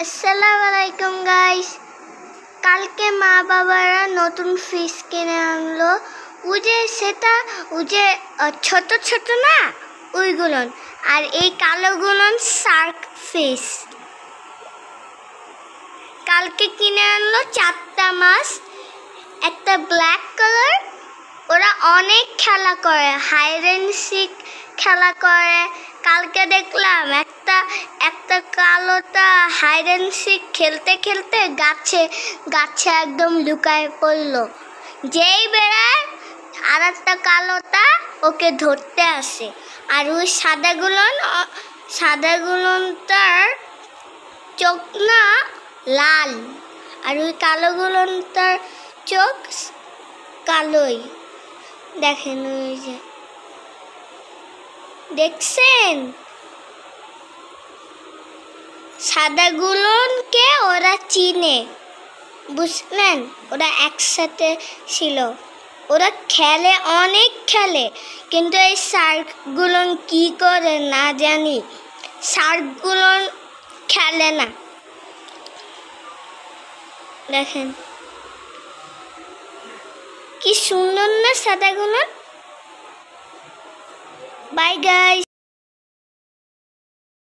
আসসালামু আলাইকুম গাইস। কালকে মা বাবারা নতুন ফিশ কিনে আনলো। ছোট ছোট না ওইগুলো, আর এই কালোগুলো শার্ক ফিশ। কালকে কিনে আনলো 4টা মাছ, একটা ব্ল্যাক কালার। ওরা অনেক খেলা করে, হাইড অ্যান্ড সিক খেলা করে। কালকে দেখলাম একটা কালোটা হাইড অ্যান্ড সিক খেলতে খেলতে গাছে একদম লুকায় পড়লো। যেই বেড়ায় আর একটা কালোটা ওকে ধরতে আসে। আর ওই সাদাগুলোর চোখ না লাল, আর ওই কালোগুলোর চোখ কালোই। দেখেন, ওই যে দেখছেন, সাদাগুলোকে ওরা চিনে, বুঝলেন? ওরা একসাথে ছিল, ওরা খেলে, অনেক খেলে। কিন্তু এই শার্কগুলো কি করে না জানি, শার্কগুলো খেলে না। দেখেন কি সুন্দর না সাদাগুলো। Bye guys.